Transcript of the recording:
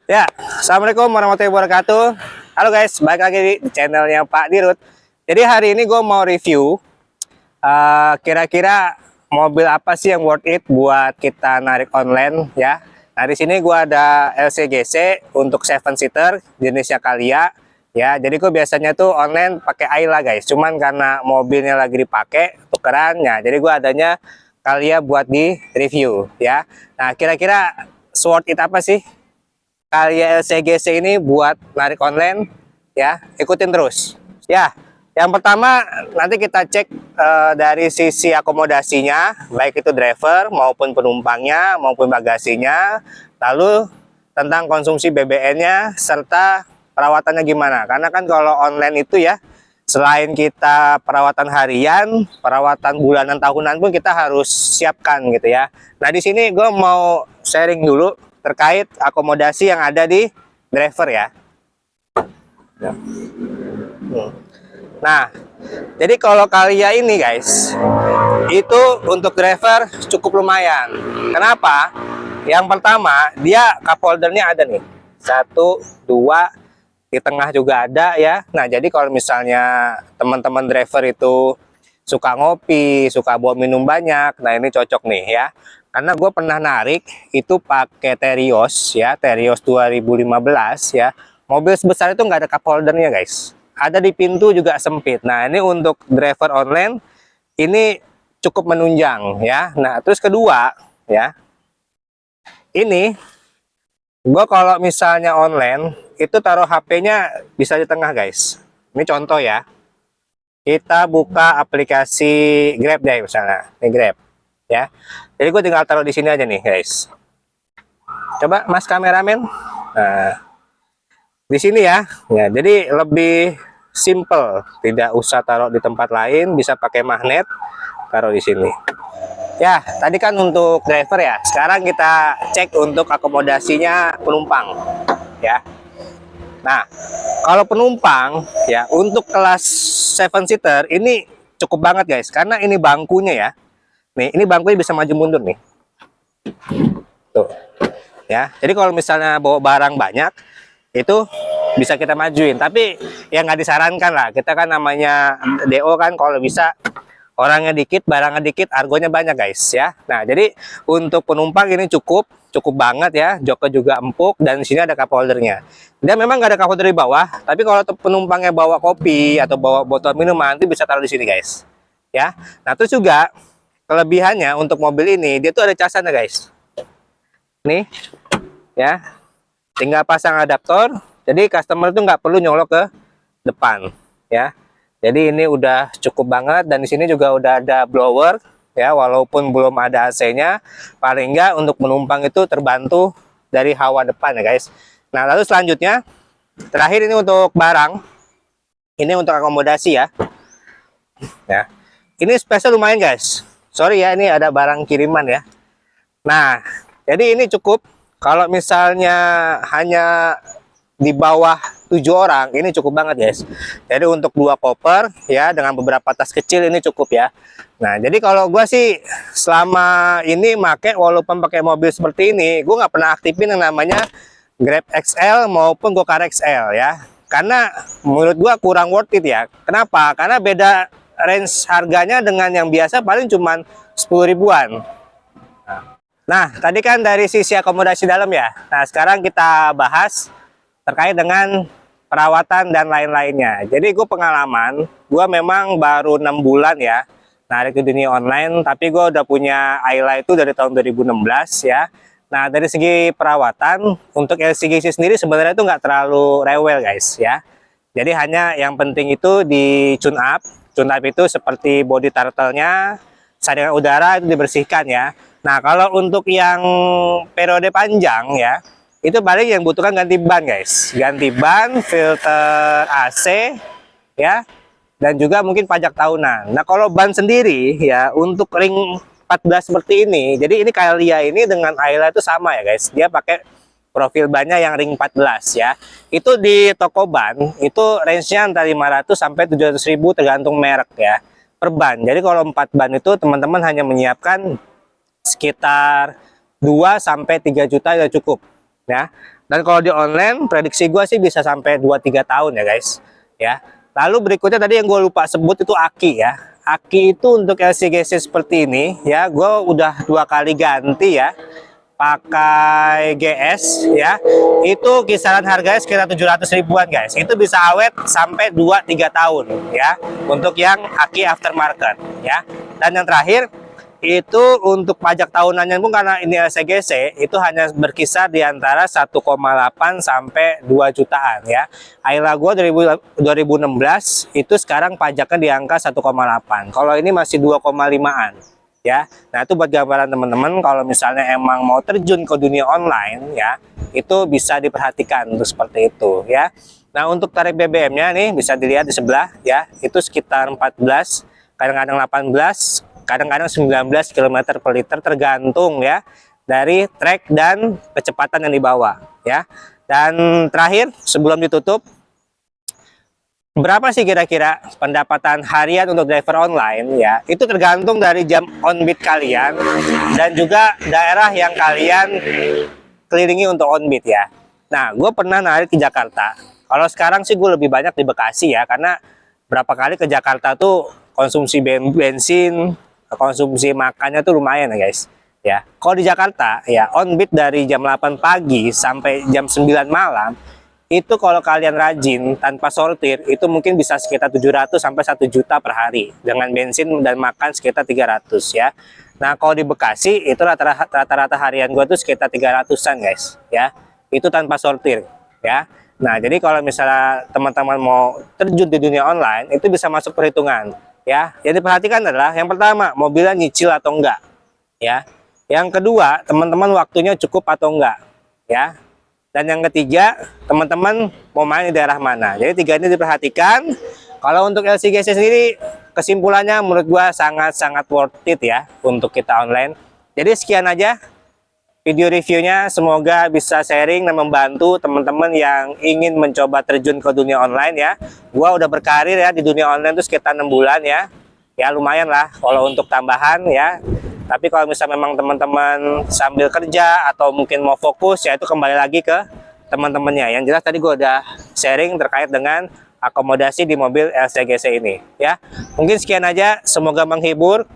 Ya, Assalamualaikum warahmatullahi wabarakatuh. Halo guys, balik lagi di channelnya Pak Dirut. Jadi hari ini gue mau review kira-kira mobil apa sih yang worth it buat kita narik online ya. Nah di sini gue ada LCGC untuk 7 seater jenisnya Calya ya. Jadi gue biasanya tuh online pakai Ayla guys. Cuman karena mobilnya lagi dipakai tukeran ya. Jadi gue adanya Calya buat di review ya. Nah kira-kira worth it apa sih Calya LCGC ini buat narik online ya, ikutin terus ya. Yang pertama nanti kita cek dari sisi akomodasinya, baik itu driver maupun penumpangnya maupun bagasinya, lalu tentang konsumsi BBM-nya serta perawatannya gimana. Karena kan kalau online itu ya, selain kita perawatan harian, perawatan bulanan tahunan pun kita harus siapkan gitu ya. Nah di sini gue mau sharing dulu terkait akomodasi yang ada di driver ya. Nah, jadi kalau Calya ini guys, itu untuk driver cukup lumayan. Kenapa? Yang pertama, dia cup holdernya ada nih. 1, 2, di tengah juga ada ya. Nah, jadi kalau misalnya teman-teman driver itu suka ngopi, suka bawa minum banyak, nah ini cocok nih ya. Karena gue pernah narik itu pakai Terios ya, Terios 2015 ya. Mobil sebesar itu nggak ada cup holdernya guys. Ada di pintu juga sempit. Nah ini untuk driver online ini cukup menunjang ya. Nah terus kedua ya, ini gue kalau misalnya online itu taruh HP-nya bisa di tengah guys. Ini contoh ya. Kita buka aplikasi Grab deh misalnya, ini Grab ya. Jadi gue tinggal taruh di sini aja nih guys. Coba Mas kameramen. Nah, di sini ya. Ya, jadi lebih simple, tidak usah taruh di tempat lain, bisa pakai magnet, taruh di sini. Ya, tadi kan untuk driver ya. Sekarang kita cek untuk akomodasinya penumpang ya. Nah, kalau penumpang ya untuk kelas 7 seater ini cukup banget guys, karena ini bangkunya ya. Nih, ini bangkunya bisa maju mundur nih. Tuh. Ya. Jadi kalau misalnya bawa barang banyak itu bisa kita majuin, tapi ya nggak disarankan lah. Kita kan namanya DO kan, kalau bisa orangnya dikit, barangnya dikit, argonya banyak guys ya. Nah, jadi untuk penumpang ini cukup banget ya. Joknya juga empuk dan di sini ada cup holdernya. Dia memang nggak ada cup holder di bawah, tapi kalau penumpangnya bawa kopi atau bawa botol minuman itu bisa taruh di sini guys. Ya. Nah, terus juga kelebihannya untuk mobil ini dia tuh ada casannya guys. Nih, ya. Tinggal pasang adaptor. Jadi customer itu nggak perlu nyolok ke depan, ya. Jadi ini udah cukup banget dan di sini juga udah ada blower ya, walaupun belum ada AC-nya, paling enggak untuk penumpang itu terbantu dari hawa depan ya guys. Nah, lalu selanjutnya terakhir ini untuk barang. Ini untuk akomodasi ya. Ya. Ini space lumayan guys. Sorry ya, ini ada barang kiriman ya. Nah, jadi ini cukup kalau misalnya hanya di bawah 7 orang, ini cukup banget guys. Jadi untuk 2 koper ya dengan beberapa tas kecil ini cukup ya. Nah, jadi kalau gue sih selama ini make walaupun pakai mobil seperti ini, gue nggak pernah aktifin yang namanya Grab XL maupun Gokar XL ya. Karena menurut gue kurang worth it ya. Kenapa? Karena beda range harganya dengan yang biasa paling cuman 10 ribuan. Nah, tadi kan dari sisi akomodasi dalam ya. Nah, sekarang kita bahas terkait dengan perawatan dan lain-lainnya. Jadi gue pengalaman, gue memang baru 6 bulan ya narik di dunia online, tapi gue udah punya Ayla itu dari tahun 2016 ya. Nah, dari segi perawatan untuk LCGC sendiri sebenarnya itu nggak terlalu rewel guys ya. Jadi hanya yang penting itu di tune up. Tune up itu seperti body turtle-nya, saringan udara itu dibersihkan ya. Nah, kalau untuk yang periode panjang ya, itu paling yang butuhkan ganti ban guys. Ganti ban, filter AC ya, dan juga mungkin pajak tahunan. Nah, kalau ban sendiri ya untuk ring 14 seperti ini, jadi ini Calya ini dengan Ayla itu sama ya guys. Dia pakai profil bannya yang ring 14 ya. Itu di toko ban itu range-nya antara 500 sampai 700 ribu tergantung merek ya per ban. Jadi kalau 4 ban itu teman-teman hanya menyiapkan sekitar 2 sampai 3 juta ya cukup ya. Dan kalau di online, prediksi gue sih bisa sampai 2-3 tahun ya guys. Ya. Lalu berikutnya tadi yang gue lupa sebut itu aki ya. Aki itu untuk LCGC seperti ini ya, gue udah 2 kali ganti ya. Pakai GS ya. Itu kisaran harganya sekitar 700 ribuan guys. Itu bisa awet sampai 2-3 tahun ya. Untuk yang aki aftermarket ya. Dan yang terakhir itu untuk pajak tahunannya pun karena ini LCGC itu hanya berkisar di antara 1,8 sampai 2 jutaan ya. Ayla gua 2016 itu sekarang pajaknya di angka 1,8. Kalau ini masih 2,5-an ya. Nah, itu buat gambaran teman-teman kalau misalnya emang mau terjun ke dunia online ya, itu bisa diperhatikan untuk seperti itu ya. Nah, untuk tarif BBM-nya nih bisa dilihat di sebelah ya, itu sekitar 14, kadang-kadang 18, kadang-kadang 19 km per liter tergantung ya dari trek dan kecepatan yang dibawa ya. Dan terakhir sebelum ditutup, berapa sih kira-kira pendapatan harian untuk driver online ya? Itu tergantung dari jam on beat kalian dan juga daerah yang kalian kelilingi untuk on beat ya. Nah, gue pernah narik ke Jakarta. Kalau sekarang sih gue lebih banyak di Bekasi ya, karena berapa kali ke Jakarta tuh konsumsi bensin, konsumsi makannya tuh lumayan ya guys ya. Kalau di Jakarta ya on beat dari jam 8 pagi sampai jam 9 malam itu kalau kalian rajin tanpa sortir itu mungkin bisa sekitar 700 sampai 1 juta per hari dengan bensin dan makan sekitar 300 ya. Nah, kalau di Bekasi itu rata-rata harian gua tuh sekitar 300-an guys ya. Itu tanpa sortir ya. Nah, jadi kalau misalnya teman-teman mau terjun di dunia online itu bisa masuk perhitungan ya. Yang diperhatikan adalah yang pertama, mobilnya nyicil atau enggak ya. Yang kedua, teman-teman waktunya cukup atau enggak ya. Dan yang ketiga, teman-teman mau main di daerah mana. Jadi 3 ini diperhatikan. Kalau untuk LCGC sendiri, kesimpulannya menurut gua sangat-sangat worth it ya untuk kita online. Jadi sekian aja video reviewnya, semoga bisa sharing dan membantu teman-teman yang ingin mencoba terjun ke dunia online ya. Gua udah berkarir ya di dunia online itu sekitar 6 bulan ya. Ya lumayan lah kalau untuk tambahan ya. Tapi kalau misalnya memang teman-teman sambil kerja atau mungkin mau fokus ya itu kembali lagi ke teman-temannya. Yang jelas tadi gua udah sharing terkait dengan akomodasi di mobil LCGC ini ya. Mungkin sekian aja, semoga menghibur.